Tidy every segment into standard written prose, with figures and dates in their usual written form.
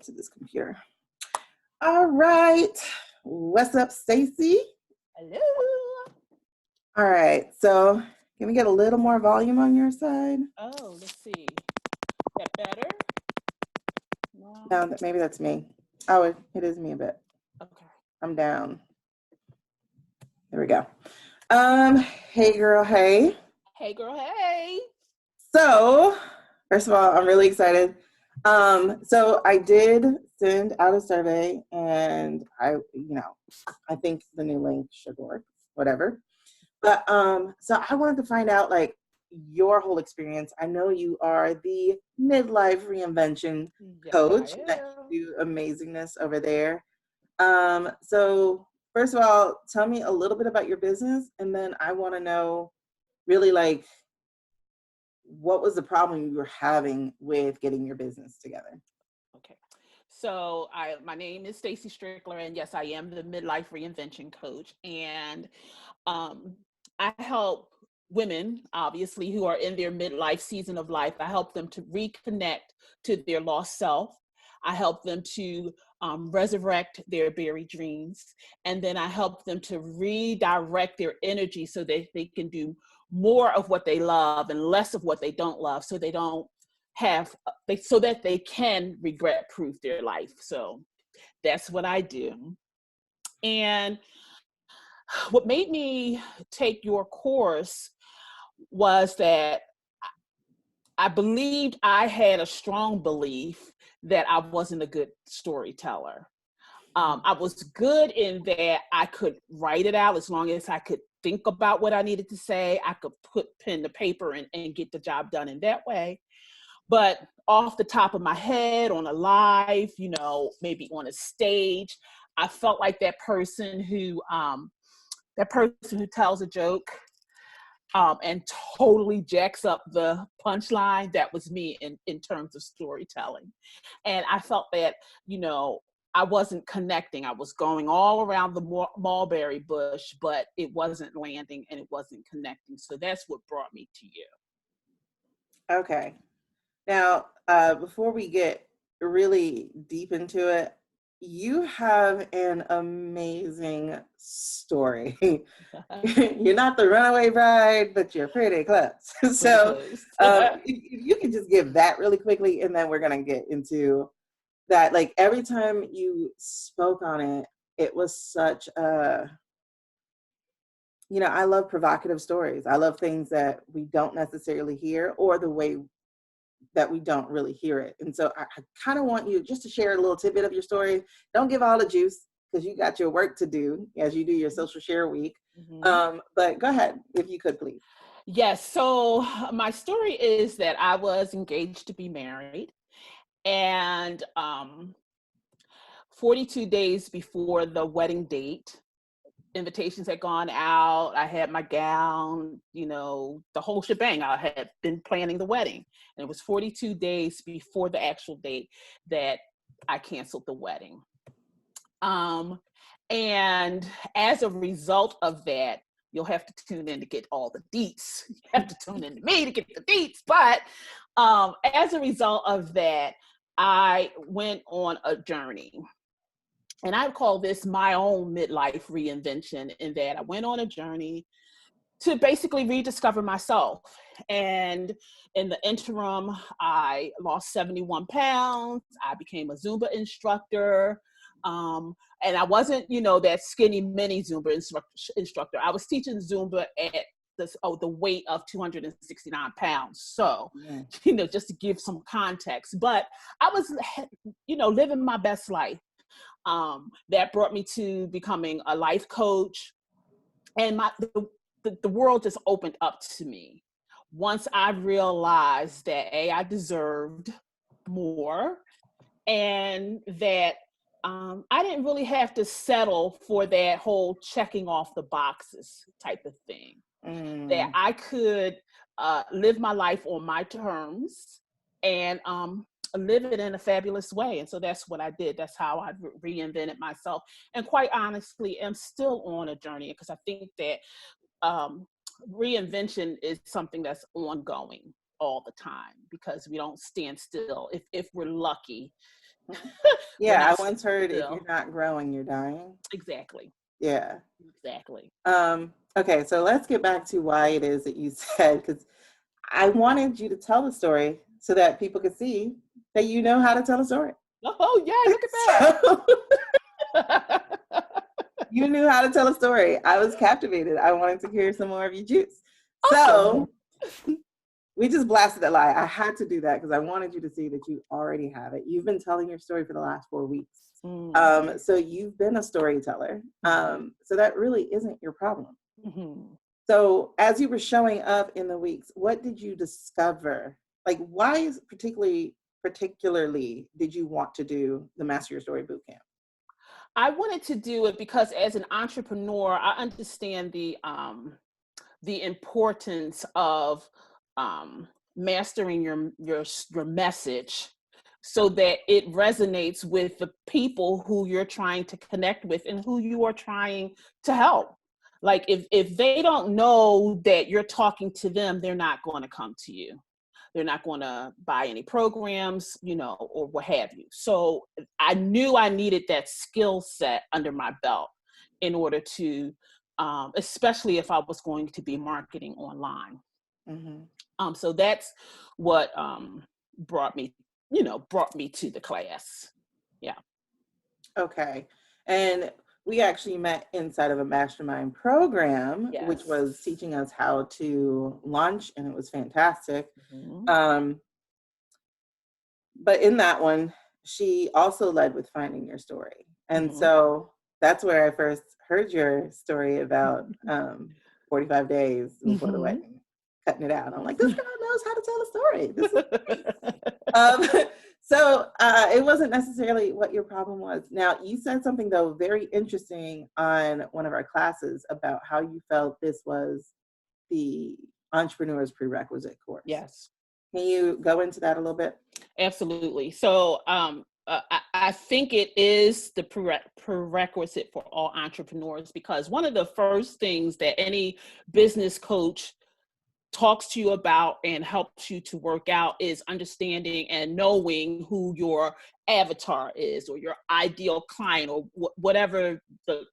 to this computer. All right. What's up, Stacy? Hello. All right. So can we get a little more volume on your side? Oh, let's see. That better? No, maybe that's me. Oh, it is me a bit. Okay. I'm down. There we go. Hey girl, hey. Hey girl, hey. So, first of all, I'm really excited. So I did send out a survey, and I think the new link should work, whatever. But so I wanted to find out like your whole experience. I know you are the Midlife Reinvention Coach. That you do amazingness over there. So first of all, tell me a little bit about your business, and then I want to know really like what was the problem you were having with getting your business together? Okay. So my name is Stacey Strickler, and yes, I am the Midlife Reinvention Coach. And I help women, obviously, who are in their midlife season of life. I help them to reconnect to their lost self. I help them to resurrect their buried dreams. And then I help them to redirect their energy so that they can do more of what they love and less of what they don't love, so they don't so that they can regret proof their life. So that's what I do. And what made me take your course was that I believed I had a strong belief that I wasn't a good storyteller. I was good in that I could write it out as long as I could think about what I needed to say. I could put pen to paper and get the job done in that way. But off the top of my head, on a live, maybe on a stage, I felt like that person who tells a joke and totally jacks up the punchline. That was me in terms of storytelling. And I felt that, I wasn't connecting. I was going all around the mulberry bush, but it wasn't landing and it wasn't connecting. So that's what brought me to you. Okay. Now, before we get really deep into it, you have an amazing story. You're not the runaway bride, but you're pretty close. So if you could just give that really quickly, and then we're going to get into that. Like every time you spoke on it, it was such a, I love provocative stories. I love things that we don't necessarily hear, or the way that we don't really hear it. And so I kind of want you just to share a little tidbit of your story. Don't give all the juice, because you got your work to do as you do your social share week. But go ahead, if you could, please. Yes. So my story is that I was engaged to be married, and 42 days before the wedding date, invitations had gone out. I had my gown, the whole shebang. I had been planning the wedding, and it was 42 days before the actual date that I canceled the wedding. And as a result of that, you'll have to tune in to get all the deets. You have to tune in to me to get the deets. But as a result of that, I went on a journey. And I call this my own midlife reinvention, in that I went on a journey to basically rediscover myself. And in the interim, I lost 71 pounds. I became a Zumba instructor. And I wasn't, that skinny mini Zumba instructor. I was teaching Zumba at the weight of 269 pounds. So, just to give some context. But I was, living my best life. That brought me to becoming a life coach. And the world just opened up to me once I realized that I deserved more, and that I didn't really have to settle for that whole checking off the boxes type of thing. That I could live my life on my terms and live it in a fabulous way. And so that's what I did. That's how I reinvented myself. And quite honestly, I'm still on a journey, because I think that reinvention is something that's ongoing all the time, because we don't stand still. If we're lucky, Yeah, I once heard if still. you're not growing, you're dying. Exactly. Yeah. Exactly. Okay, so let's get back to why it is that you said, because I wanted you to tell the story so that people could see that you know how to tell a story. Oh, yeah, look at that. You knew how to tell a story. I was captivated. I wanted to hear some more of your juice. Awesome. So we just blasted that lie. I had to do that because I wanted you to see that you already have it. You've been telling your story for the last 4 weeks. So you've been a storyteller. So that really isn't your problem. So as you were showing up in the weeks, what did you discover? Like, why is particularly did you want to do the Master Your Story Bootcamp? I wanted to do it because as an entrepreneur, I understand the importance of mastering your message so that it resonates with the people who you're trying to connect with and who you are trying to help. Like if they don't know that you're talking to them, they're not going to come to you. They're not going to buy any programs, or what have you. So I knew I needed that skill set under my belt in order to, especially if I was going to be marketing online. So that's what brought me to the class. Yeah. Okay. And we actually met inside of a mastermind program, Yes. which was teaching us how to launch, and it was fantastic. But in that one, she also led with finding your story. And so that's where I first heard your story about 45 days before the wedding, cutting it out. I'm like, this girl knows how to tell a story. This is great. So it wasn't necessarily what your problem was. Now, you said something, though, very interesting on one of our classes about how you felt this was the Entrepreneur's Prerequisite course. Yes. Can you go into that a little bit? Absolutely. So I think it is the prerequisite for all entrepreneurs, because one of the first things that any business coach talks to you about and helps you to work out is understanding and knowing who your avatar is, or your ideal client, or whatever the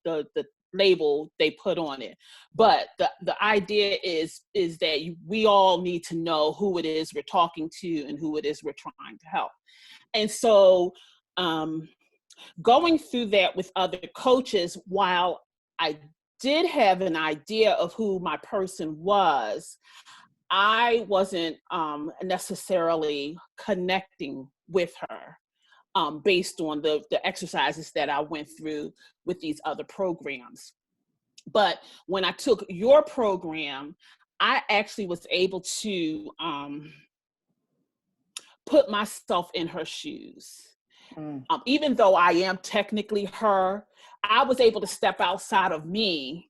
label they put on it. But the idea is that we all need to know who it is we're talking to and who it is we're trying to help. And so going through that with other coaches, while I did have an idea of who my person was, I wasn't necessarily connecting with her based on the exercises that I went through with these other programs. But when I took your program, I actually was able to put myself in her shoes. Even though I am technically her, I was able to step outside of me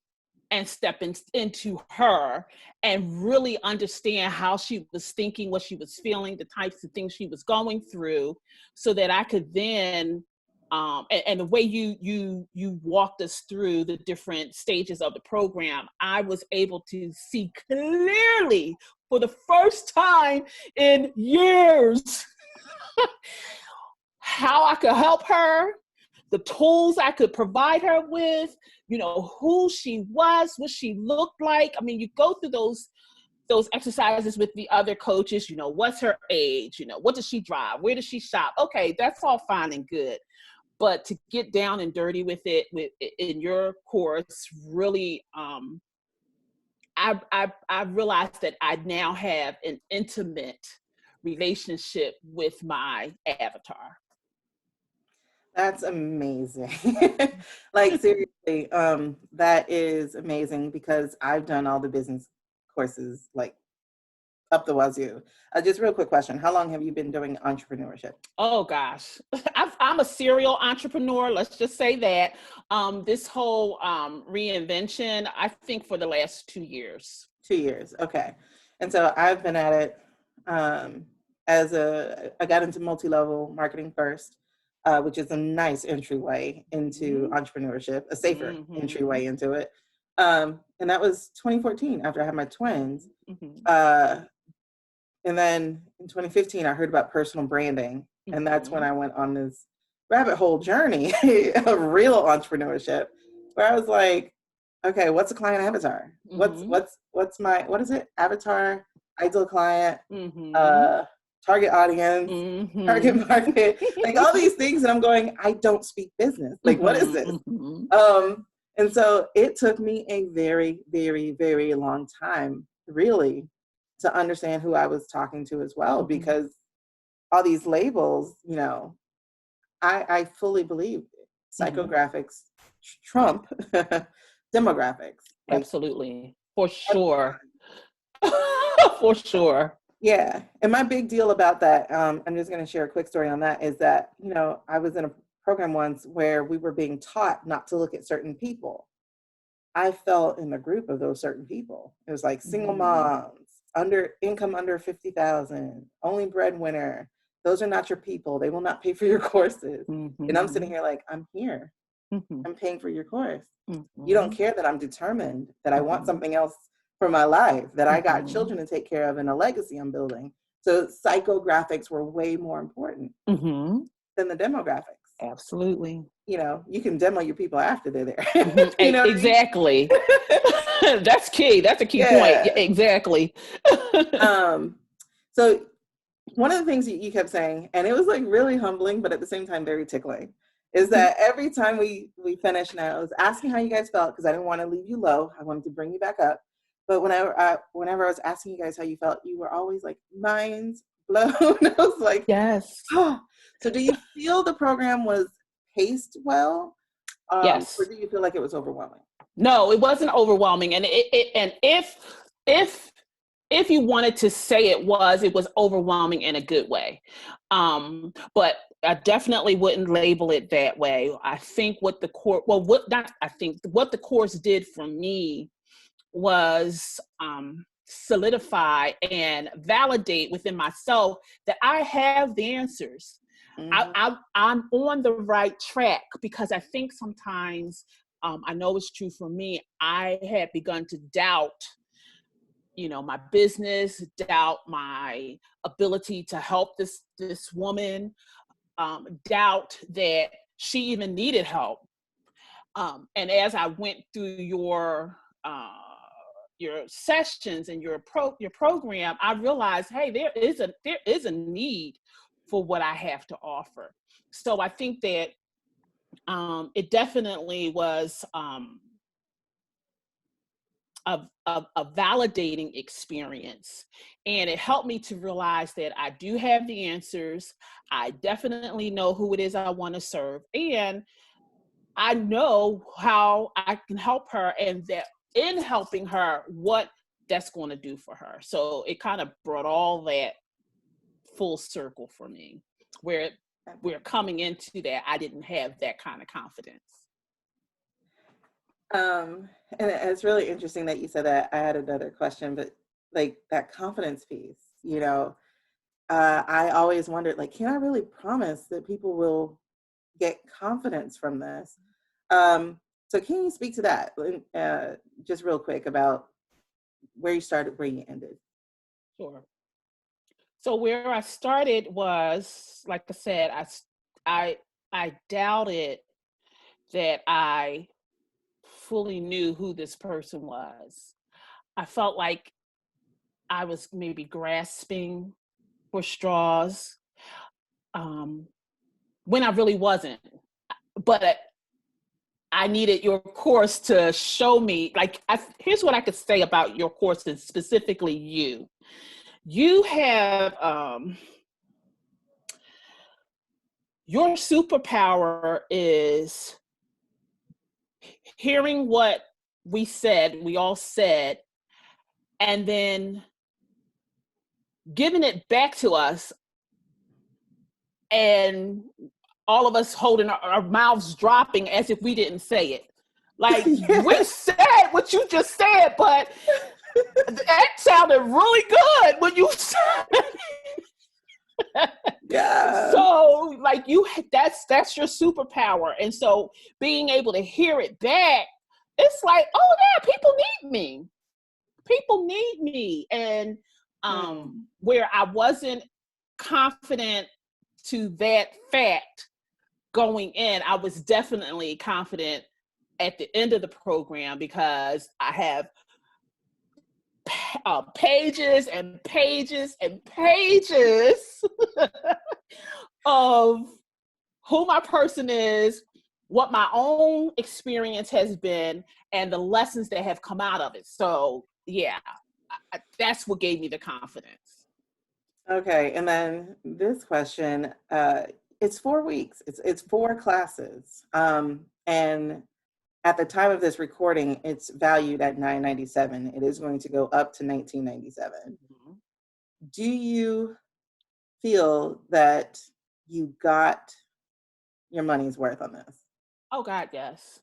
and step into her and really understand how she was thinking, what she was feeling, the types of things she was going through, so that I could then, and the way you walked us through the different stages of the program, I was able to see clearly for the first time in years how I could help her, the tools I could provide her with, who she was, what she looked like. I mean, you go through those exercises with the other coaches, what's her age, what does she drive, where does she shop? Okay, that's all fine and good. But to get down and dirty with it in your course, really, I realized that I now have an intimate relationship with my avatar. That's amazing. Like, seriously, that is amazing, because I've done all the business courses, like, up the wazoo. Just real quick question. How long have you been doing entrepreneurship? Oh, gosh. I'm a serial entrepreneur. Let's just say that. This whole reinvention, I think for the last 2 years. 2 years. Okay. And so I've been at it I got into multi-level marketing first, which is a nice entryway into entrepreneurship, a safer entryway into it. And that was 2014 after I had my twins. And then in 2015, I heard about personal branding. And that's when I went on this rabbit hole journey of real entrepreneurship, where I was like, okay, what's a client avatar? What's my, what is it? Avatar, ideal client, target audience, target market, like all these things. And I'm going, I don't speak business. Like, what is this? And so it took me a very, very, very long time, really, to understand who I was talking to as well, because all these labels, you know, I fully believe psychographics trump demographics. Like, absolutely. For sure. For sure. Yeah. And my big deal about that, I'm just going to share a quick story on that, is that, you know, I was in a program once where we were being taught not to look at certain people. I fell in the group of those certain people. It was like single moms, income under 50,000, only breadwinner. Those are not your people. They will not pay for your courses. And I'm sitting here like, I'm here. I'm paying for your course. You don't care that I'm determined, that I want something else for my life, that I got children to take care of and a legacy I'm building. So psychographics were way more important than the demographics. Absolutely. You know, you can demo your people after they're there. You know exactly. I mean? That's key. That's a key point. Exactly. So one of the things that you kept saying, and it was like really humbling, but at the same time very tickling, is that every time we finished, and I was asking how you guys felt because I didn't want to leave you low. I wanted to bring you back up. But whenever I was asking you guys how you felt, you were always like, mind blown. I was like, yes. Oh. So do you feel the program was paced well? Yes. Or do you feel like it was overwhelming? No, it wasn't overwhelming. And if you wanted to say it was overwhelming in a good way. But I definitely wouldn't label it that way. I think what the course, what the course did for me was solidify and validate within myself that I have the answers. I'm on the right track, because I think sometimes, I know it's true for me, I had begun to doubt, you know, my business, doubt my ability to help this woman, doubt that she even needed help. And as I went through your sessions and your program, I realized, hey, there is a need for what I have to offer. So I think that it definitely was a validating experience, and it helped me to realize that I do have the answers. I definitely know who it is I want to serve, and I know how I can help her, and that in helping her, what that's going to do for her. So it kind of brought all that full circle for me, where we're coming into that, I didn't have that kind of confidence. And it's really interesting that you said that. I had another question, but like that confidence piece, you know, I always wondered, like, can I really promise that people will get confidence from this? So can you speak to that just real quick about where you started, where you ended? Sure. So where I started was, like I said, I doubted that I fully knew who this person was. I felt like I was maybe grasping for straws, when I really wasn't. But I needed your course to show me, like, here's what I could say about your course, and specifically you. You have, your superpower is hearing what we all said, and then giving it back to us, and all of us holding our mouths dropping as if we didn't say it. Like, we said what you just said, but that sounded really good when you said it. Yeah. So like that's your superpower. And so being able to hear it back, it's like, oh yeah, people need me. People need me. And where I wasn't confident to that fact, going in, I was definitely confident at the end of the program because I have pages and pages and pages of who my person is, what my own experience has been, and the lessons that have come out of it. So yeah, that's what gave me the confidence. Okay, and then this question, it's 4 weeks. It's 4 classes, and at the time of this recording, it's valued at $997. It is going to go up to $1997. Mm-hmm. Do you feel that you got your money's worth on this? Oh God, yes.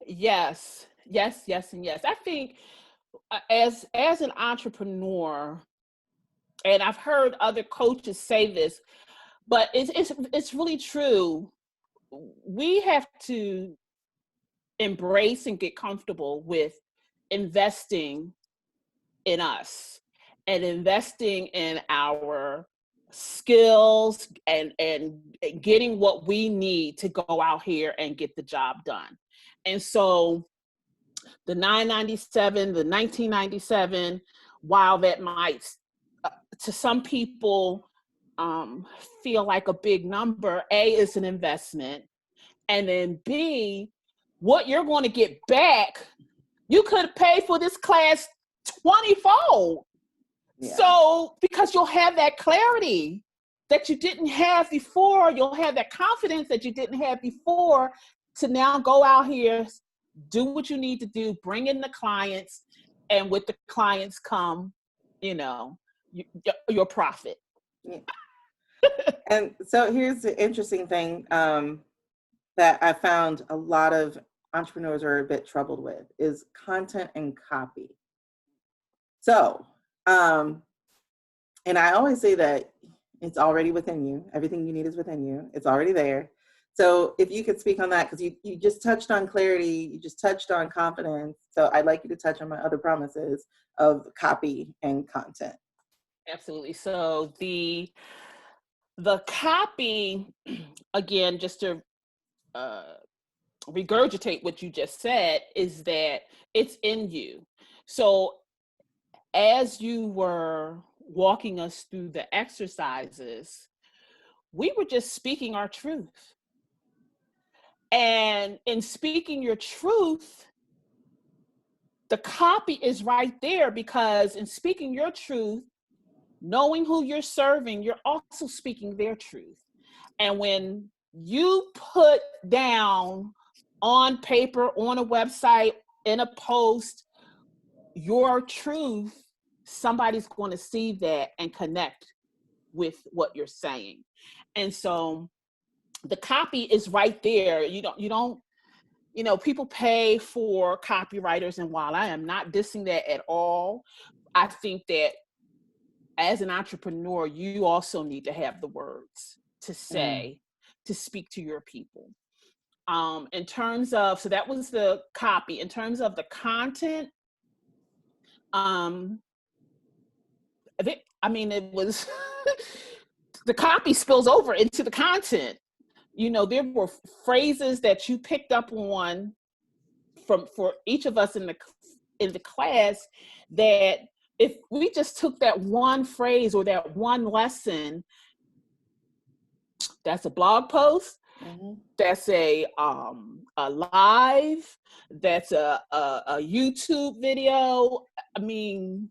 Yes, yes, yes, and yes. I think as an entrepreneur, and I've heard other coaches say this, but it's really true. We have to embrace and get comfortable with investing in us and investing in our skills and getting what we need to go out here and get the job done. And so the 997, the 1997, while that might to some people feel like a big number, A, is an investment, and then B, what you're going to get back, you could pay for this class 20-fold. Yeah. So because you'll have that clarity that you didn't have before, you'll have that confidence that you didn't have before to now go out here, do what you need to do, bring in the clients, and with the clients come, your profit. Yeah. And so here's the interesting thing that I found a lot of entrepreneurs are a bit troubled with is content and copy. So, and I always say that it's already within you. Everything you need is within you. It's already there. So if you could speak on that, because you just touched on clarity, you just touched on confidence. So I'd like you to touch on my other promises of copy and content. Absolutely. So the copy, again, just to regurgitate what you just said, is that it's in you. So as you were walking us through the exercises, we were just speaking our truth. And in speaking your truth, the copy is right there, because in speaking your truth, knowing who you're serving, you're also speaking their truth. And when you put down on paper, on a website, in a post, your truth, somebody's going to see that and connect with what you're saying. And so the copy is right there. You don't, people pay for copywriters, and while I am not dissing that at all, I think that as an entrepreneur, you also need to have the words to say, to speak to your people. In terms of, so that was the copy. In terms of the content, it was, the copy spills over into the content. There were phrases that you picked up on for each of us in the class, that if we just took that one phrase or that one lesson, that's a blog post, that's a live, that's a YouTube video. I mean,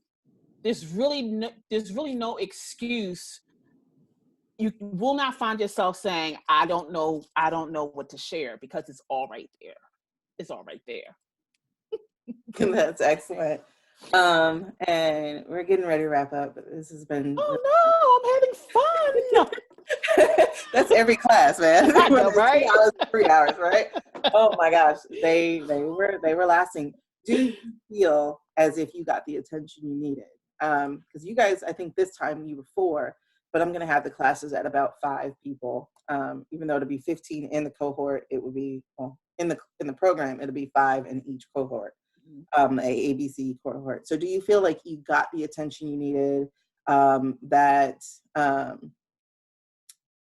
there's really no excuse. You will not find yourself saying, I don't know what to share, because it's all right there. It's all right there. That's excellent. And we're getting ready to wrap up. This has been. Oh no, I'm having fun. That's every class, man. I know, right? 2 hours, 3 hours, right? Oh my gosh, they were lasting. Do you feel as if you got the attention you needed? Because you guys, I think this time you were 4, but I'm going to have the classes at about 5 people. Even though it'll be 15 in the cohort, it would be in the program. It'll be 5 in each cohort. A ABC cohort. So do you feel like you got the attention you needed, that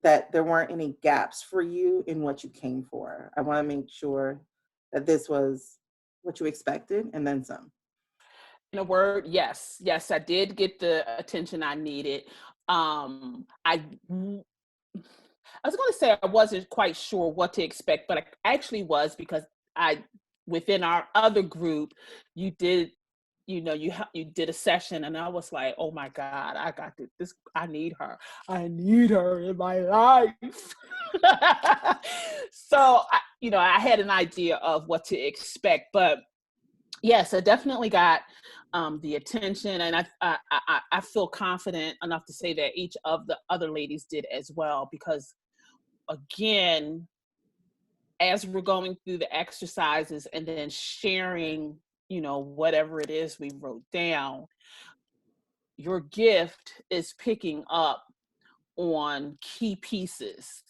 that there weren't any gaps for you in what you came for. I want to make sure that this was what you expected and then some. In a word, yes. Yes, I did get the attention I needed. I was going to say I wasn't quite sure what to expect, but I actually was, because within our other group, you did, you did a session, and I was like, oh my God, I got this. I need her. I need her in my life. So, I had an idea of what to expect, but yes, I definitely got the attention, and I feel confident enough to say that each of the other ladies did as well, because again, as we're going through the exercises and then sharing, whatever it is we wrote down, your gift is picking up on key pieces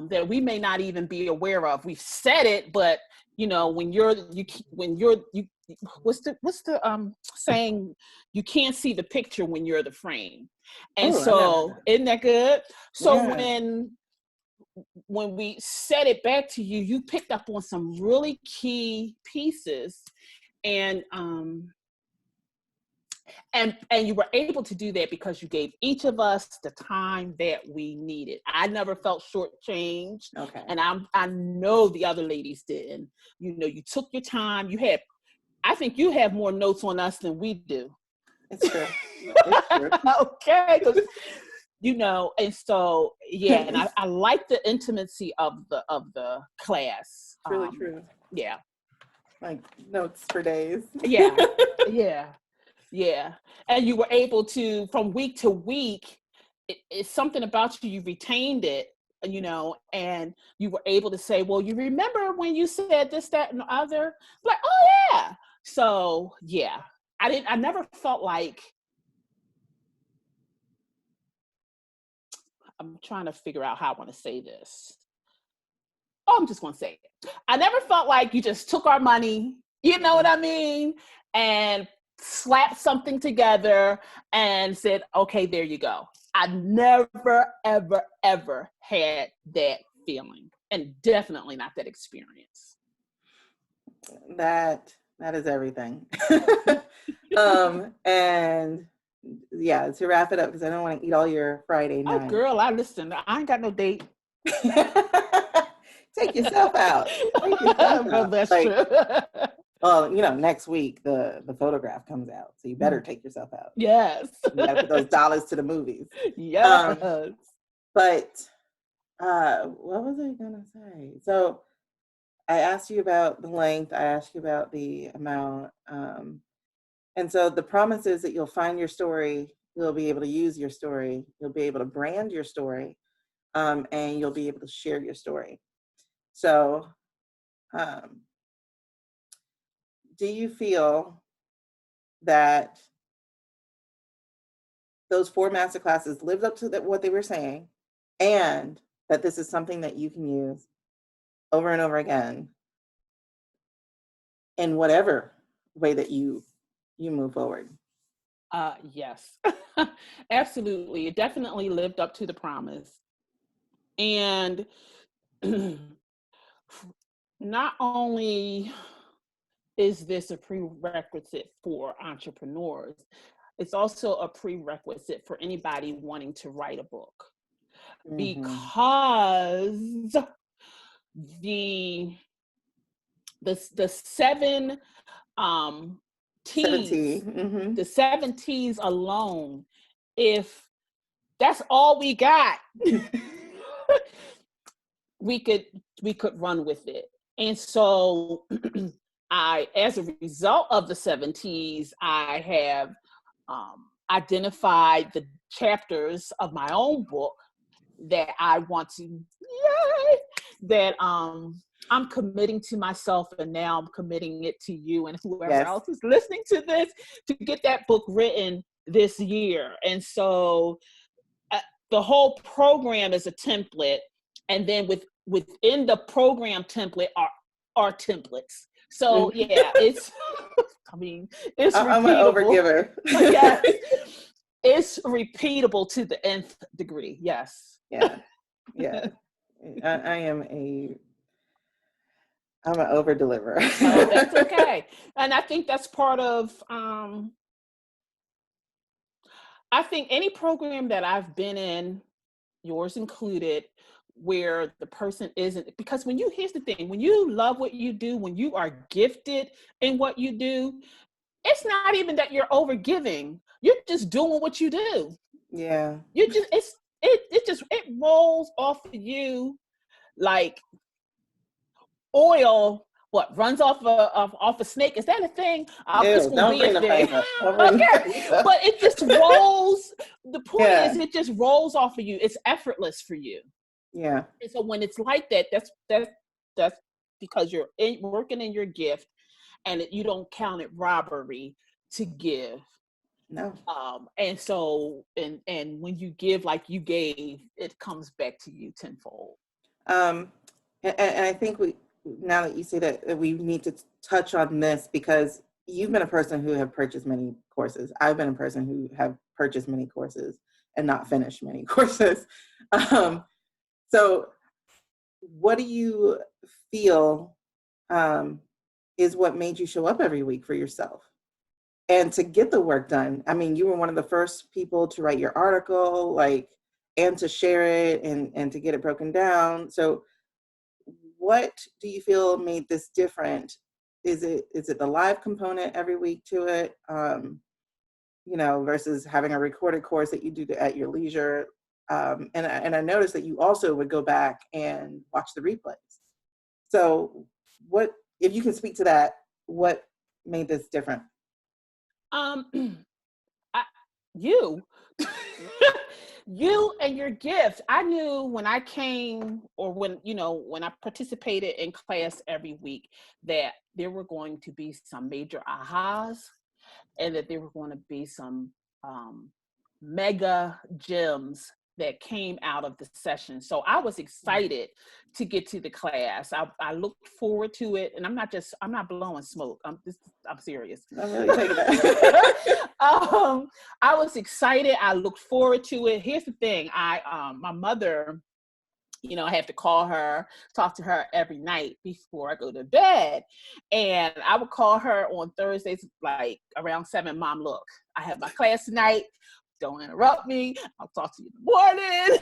that we may not even be aware of. We've said it, but when you're what's the saying? You can't see the picture when you're the frame. And so, isn't that good? So when we said it back to you, you picked up on some really key pieces, and you were able to do that because you gave each of us the time that we needed. I never felt shortchanged. Okay. And I know the other ladies didn't. You took your time. I think you have more notes on us than we do. It's true. It's true. Okay. And so, yeah, and I like the intimacy of the class. It's really true. Yeah. Like notes for days. Yeah. Yeah. Yeah. And you were able to, from week to week, it's something about you retained it, and you were able to say, well, you remember when you said this, that, and the other? Like, oh yeah. So yeah, I never felt like, I'm trying to figure out how I want to say this. Oh, I'm just going to say it. I never felt like you just took our money, you know what I mean? And slapped something together and said, okay, there you go. I never, ever, ever had that feeling, and definitely not that experience. That is everything. And yeah, to wrap it up, because I don't want to eat all your Friday night. Oh, girl, I ain't got no date. Take yourself out. Take yourself out. That's true. Well, next week the photograph comes out, so you better take yourself out. Yes. You gotta put those dollars to the movies. Yes. But what was I gonna say? So I asked you about the length. I asked you about the amount. And so the promise is that you'll find your story. You'll be able to use your story. You'll be able to brand your story, and you'll be able to share your story. So, do you feel that those 4 masterclasses lived up to what they were saying, and that this is something that you can use over and over again in whatever way that you move forward? Yes, absolutely. It definitely lived up to the promise. And not only is this a prerequisite for entrepreneurs, it's also a prerequisite for anybody wanting to write a book. Mm-hmm. Because the 7 T's, mm-hmm. the 7 T's alone, if that's all we got, we could run with it. And so as a result of the 7 T's, I have identified the chapters of my own book that I want to, that I'm committing to myself, and now I'm committing it to you and whoever else is listening to this, to get that book written this year. And so the whole program is a template, and then within the program template are templates. So yeah, it's it's repeatable. I'm an overgiver. Yes, it's repeatable to the nth degree. Yes. Yeah. Yeah. I am I'm an over deliverer. Oh, that's okay. And I think that's part of, I think any program that I've been in, yours included, where the person isn't, because here's the thing, when you love what you do, when you are gifted in what you do, it's not even that you're over giving. You're just doing what you do. Yeah. You just, it rolls off of you like oil, what runs off a snake. Is that a thing? It's Ew, gonna don't be a bring the thing. face up. Don't bring the Okay, face up. but it just rolls. The point is, Yeah. it just rolls off of you. It's effortless for you. Yeah. And so when it's like that, that's because you're working in your gift, and you don't count it robbery to give. No. And so, and when you give like you gave, it comes back to you tenfold. And I think now that you say that, we need to touch on this, because you've been a person who have purchased many courses. I've been a person who have purchased many courses and not finished many courses. So what do you feel is what made you show up every week for yourself and to get the work done? I mean, you were one of the first people to write your article, and to share it and to get it broken down. So what do you feel made this different? Is it the live component every week to it, versus having a recorded course that you do at your leisure? And I noticed that you also would go back and watch the replays. So what, if you can speak to that, what made this different? Um, you, you and your gift. I knew when I came, or when I participated in class every week, that there were going to be some major ahas, and that there were going to be some mega gems that came out of the session. So I was excited to get to the class. I looked forward to it, and I'm not blowing smoke. I'm serious. I'm really taking that. I was excited. I looked forward to it. Here's the thing. My mother, I have to call her, talk to her every night before I go to bed. And I would call her on Thursdays, like around 7, Mom, look, I have my class tonight. Don't interrupt me. I'll talk to you in the morning.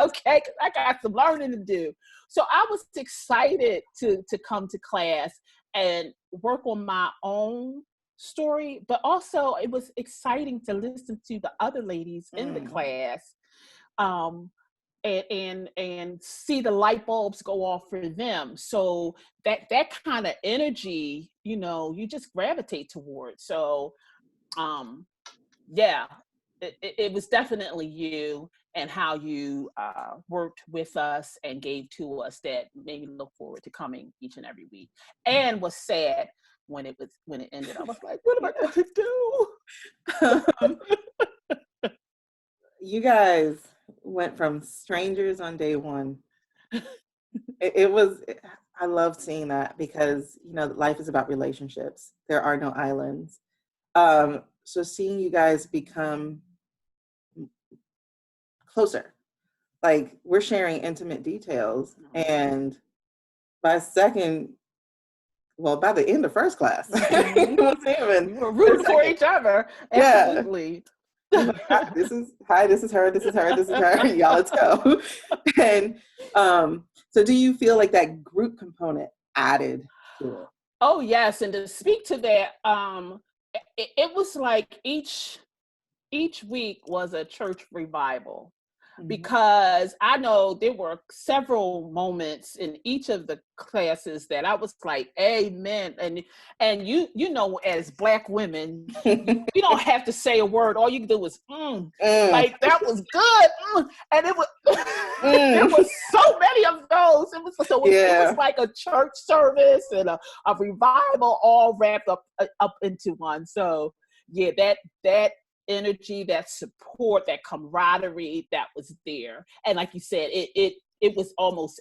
Okay, because I got some learning to do. So I was excited to come to class and work on my own story, but also it was exciting to listen to the other ladies in the class, and see the light bulbs go off for them. So that kind of energy, you just gravitate towards. So yeah, it was definitely you and how you worked with us and gave to us that made me look forward to coming each and every week, and was sad when it ended. I was like, what am I going to do? You guys went from strangers on day one. I love seeing that, because life is about relationships. There are no islands. So seeing you guys become closer, like we're sharing intimate details, and by the end of first class, We were rooting for each other. Absolutely. Yeah. This is her, this is her, this is her. Y'all, let's go. And so do you feel like that group component added to it? Oh yes, and to speak to that, it was like each week was a church revival, because I know there were several moments in each of the classes that I was like, amen. And as Black women, you don't have to say a word. All you can do is, like, that was good. And it was, there was so many of those. It was like a church service and a revival all wrapped up into one. So yeah, that energy, that support, that camaraderie that was there. And like you said, it was almost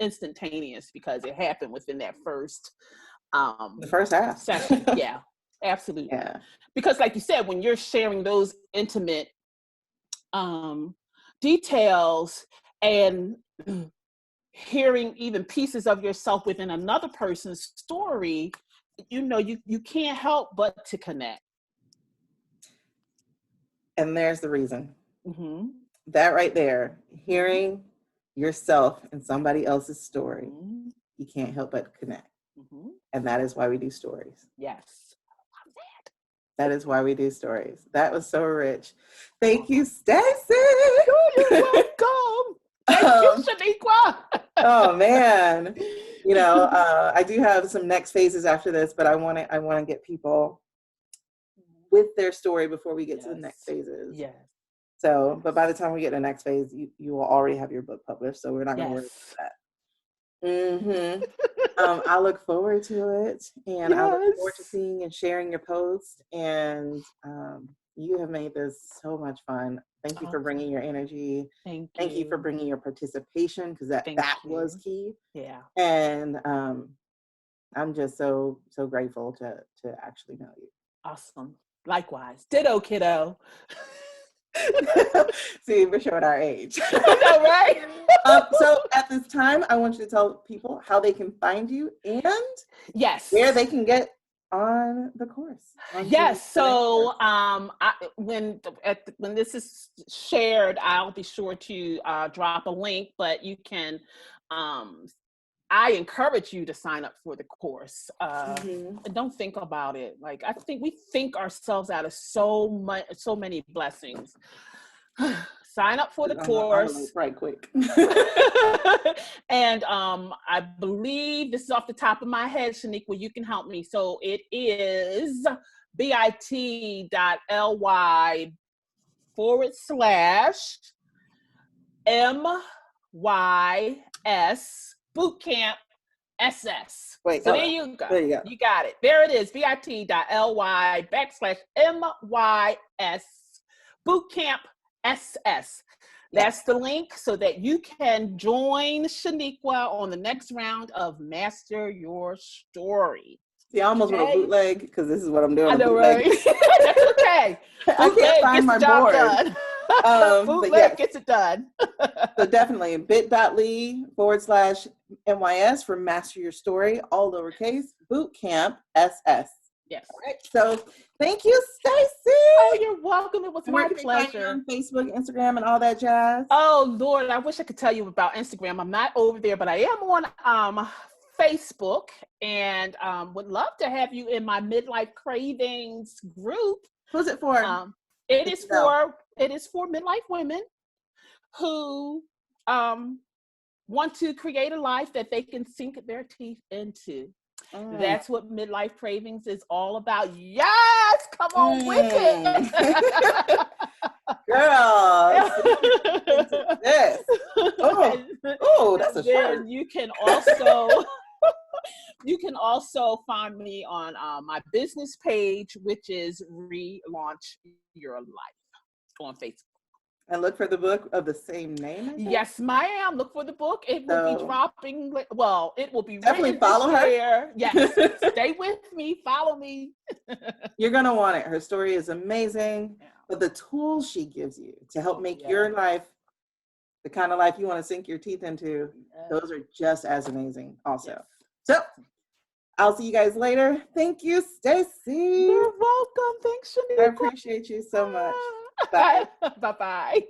instantaneous, because it happened within that the first half session. Yeah, absolutely. Yeah. Because like you said, when you're sharing those intimate details, and hearing even pieces of yourself within another person's story, you can't help but to connect. And there's the reason. Mm-hmm. That right there, hearing yourself in somebody else's story, Mm-hmm. you can't help but connect. Mm-hmm. And that is why we do stories. Yes. That is why we do stories. That was so rich. Thank you, Stacy. You're welcome. Thank you, Shaniqua. Oh man. I do have some next phases after this, but I want to get people with their story before we get to the next phases. Yes. So, but by the time we get to the next phase, you will already have your book published, so we're not going to worry about that. Mm-hmm. I look forward to it, and I look forward to seeing and sharing your posts. And you have made this so much fun. Thank you for bringing your energy. Thank you for bringing your participation, because that was key. Yeah. And I'm just so grateful to actually know you. Awesome. Likewise. Ditto, kiddo. See, we're showing our age. I know, right? So at this time, I want you to tell people how they can find you and where they can get on the course. Yes. So when this is shared, I'll be sure to drop a link, but you can, I encourage you to sign up for the course. And don't think about it. Like, I think we think ourselves out of so many blessings. Sign up for the course. Right quick. And I believe, this is off the top of my head, Shaniqua, you can help me. So it is bit.ly/MYS Bootcamp SS. Wait, so there you go. There you go. You got it. There it is. bit.ly/MYS Bootcamp SS. That's the link so that you can join Shaniqua on the next round of Master Your Story. See, I almost want a bootleg, because this is what I'm doing. I know, right? That's okay. I can't find my board. Done. Bootleg gets it done. So definitely bit.ly/MYS for Master Your Story, all lowercase, Bootcamp SS. Yes. All right. So thank you, Stacy. Oh, you're welcome. It was my pleasure. On Facebook, Instagram, and all that jazz. Oh Lord, I wish I could tell you about Instagram. I'm not over there, but I am on Facebook, and would love to have you in my Midlife Cravings group. Who's it for? It is for midlife women who want to create a life that they can sink their teeth into. That's what Midlife Cravings is all about. Yes, come on with it. Girl. Yes. Oh, that's a shirt. You can also find me on my business page, which is Relaunch Your Life on Facebook. And look for the book of the same name. Yes, ma'am. Look for the book. It will be dropping. Well, it will be definitely follow her. Yes, stay with me. Follow me. You're gonna want it. Her story is amazing, but the tools she gives you to help make your life the kind of life you want to sink your teeth into, those are just as amazing. Also, so I'll see you guys later. Thank you, Stacy. You're welcome. Thanks, Shaniqua. I appreciate you so much. Bye. Bye-bye.